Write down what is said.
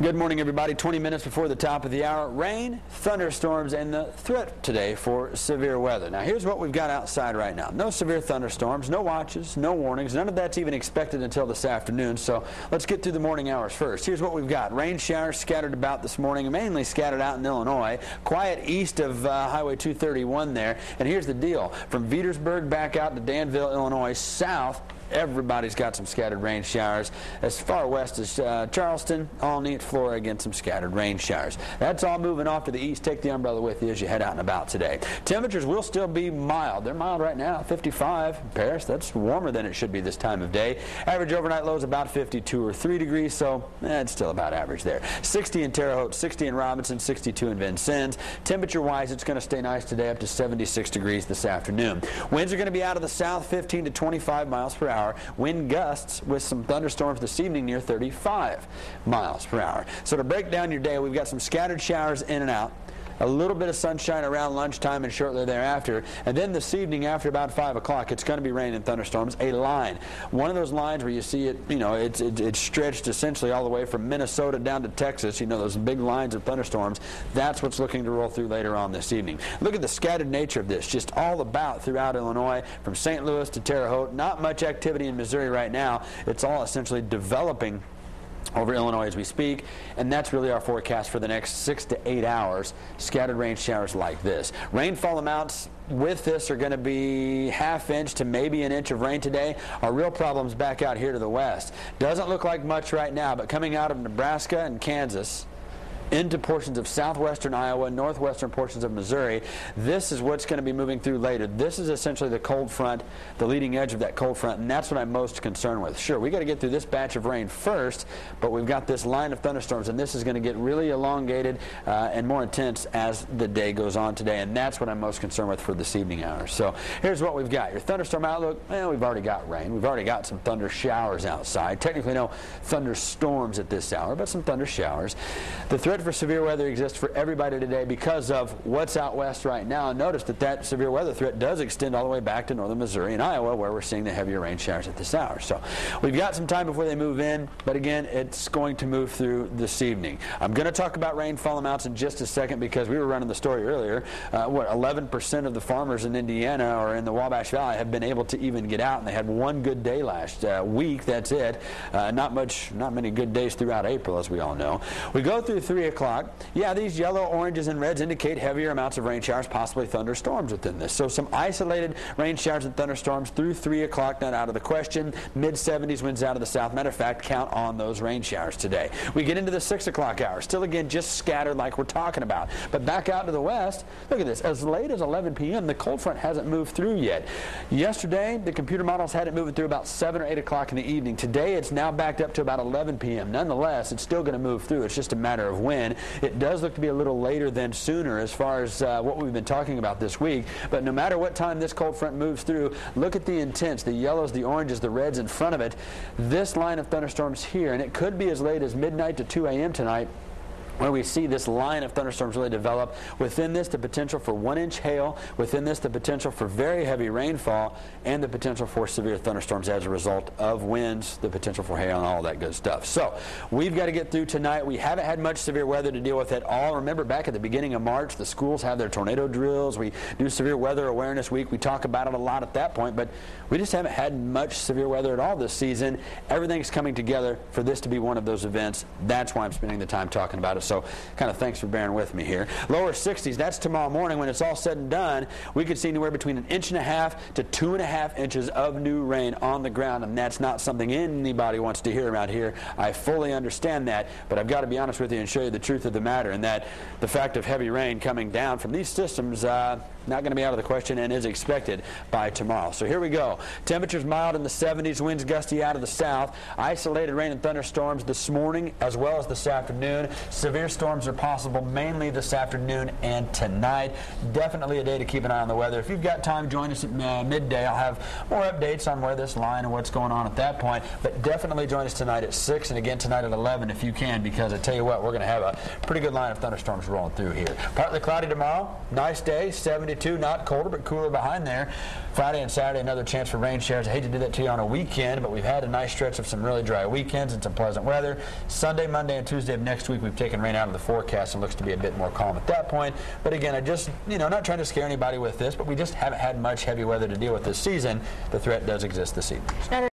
Good morning, everybody. 20 minutes before the top of the hour. Rain, thunderstorms, and the threat today for severe weather. Now, here's what we've got outside right now. No severe thunderstorms, no watches, no warnings. None of that's even expected until this afternoon. So let's get through the morning hours first. Here's what we've got. Rain showers scattered about this morning, mainly scattered out in Illinois. Quiet east of Highway 231 there. And here's the deal. From Petersburg back out to Danville, Illinois, south, everybody's got some scattered rain showers. As far west as Charleston, Alney, Flora, again, some scattered rain showers. That's all moving off to the east. Take the umbrella with you as you head out and about today. Temperatures will still be mild. They're mild right now, 55 in Paris. That's warmer than it should be this time of day. Average overnight low is about 52 or 3 degrees, so it's still about average there. 60 in Terre Haute, 60 in Robinson, 62 in Vincennes. Temperature-wise, it's going to stay nice today, up to 76 degrees this afternoon. Winds are going to be out of the south, 15 to 25 miles per hour. Wind gusts with some thunderstorms this evening near 35 miles per hour. So to break down your day, we've got some scattered showers in and out, a little bit of sunshine around lunchtime and shortly thereafter, and then this evening after about 5 o'clock, it's going to be rain and thunderstorms. A line, one of those lines where you see it, you know, it's stretched essentially all the way from Minnesota down to Texas. You know, those big lines of thunderstorms. That's what's looking to roll through later on this evening. Look at the scattered nature of this, just all about throughout Illinois, from St. Louis to Terre Haute. Not much activity in Missouri right now. It's all essentially developing over Illinois as we speak, and that's really our forecast for the next 6 to 8 hours. Scattered rain showers like this. Rainfall amounts with this are going to be ½ inch to maybe an inch of rain today. Our real problem's back out here to the west. Doesn't look like much right now, but coming out of Nebraska and Kansas into portions of southwestern Iowa, northwestern portions of Missouri, this is what's going to be moving through later. This is essentially the cold front, the leading edge of that cold front, and that's what I'm most concerned with. Sure, we got to get through this batch of rain first, but we've got this line of thunderstorms, and this is going to get really elongated and more intense as the day goes on today, and that's what I'm most concerned with for this evening hours. So here's what we've got. Your thunderstorm outlook, well, we've already got rain. We've already got some thunder showers outside. Technically no thunderstorms at this hour, but some thunder showers. The threat for severe weather exists for everybody today because of what's out west right now. Notice that severe weather threat does extend all the way back to northern Missouri and Iowa, where we're seeing the heavier rain showers at this hour. So we've got some time before they move in, but again, it's going to move through this evening. I'm going to talk about rainfall amounts in just a second because we were running the story earlier. 11% of the farmers in Indiana or in the Wabash Valley have been able to even get out, and they had one good day last week. That's it. Not many good days throughout April, as we all know. We go through 3 o'clock. Yeah, these yellow, oranges, and reds indicate heavier amounts of rain showers, possibly thunderstorms within this. So some isolated rain showers and thunderstorms through 3 o'clock, not out of the question. Mid-70s winds out of the south. Matter of fact, count on those rain showers today. We get into the 6 o'clock hour. Still, again, just scattered like we're talking about. But back out to the west, look at this. As late as 11 p.m., the cold front hasn't moved through yet. Yesterday, the computer models had it moving through about 7 or 8 o'clock in the evening. Today, it's now backed up to about 11 p.m. Nonetheless, it's still going to move through. It's just a matter of when. It does look to be a little later than sooner as far as what we've been talking about this week. But no matter what time this cold front moves through, look at the intents, the yellows, the oranges, the reds in front of it. This line of thunderstorms here, and it could be as late as midnight to 2 a.m. tonight, where we see this line of thunderstorms really develop. Within this, the potential for 1-inch hail. Within this, the potential for very heavy rainfall, and the potential for severe thunderstorms as a result of winds, the potential for hail, and all that good stuff. So we've got to get through tonight. We haven't had much severe weather to deal with at all. Remember, back at the beginning of March, the schools have their tornado drills. We do Severe Weather Awareness Week. We talk about it a lot at that point, but we just haven't had much severe weather at all this season. Everything's coming together for this to be one of those events. That's why I'm spending the time talking about it. So kind of thanks for bearing with me here. Lower 60s, that's tomorrow morning. When it's all said and done, we could see anywhere between 1.5 to 2.5 inches of new rain on the ground, and that's not something anybody wants to hear around here. I fully understand that, but I've got to be honest with you and show you the truth of the matter, and that the fact of heavy rain coming down from these systems not going to be out of the question and is expected by tomorrow. So here we go. Temperatures mild in the 70s, winds gusty out of the south. Isolated rain and thunderstorms this morning as well as this afternoon. Severe storms are possible mainly this afternoon and tonight. Definitely a day to keep an eye on the weather. If you've got time, join us at midday. I'll have more updates on where this line and what's going on at that point. But definitely join us tonight at 6 and again tonight at 11 if you can, because I tell you what, we're going to have a pretty good line of thunderstorms rolling through here. Partly cloudy tomorrow. Nice day, 70 too, not colder, but cooler behind there. Friday and Saturday, another chance for rain showers. I hate to do that to you on a weekend, but we've had a nice stretch of some really dry weekends and some pleasant weather. Sunday, Monday, and Tuesday of next week, we've taken rain out of the forecast and looks to be a bit more calm at that point. But again, I just, not trying to scare anybody with this, but we just haven't had much heavy weather to deal with this season. The threat does exist this evening.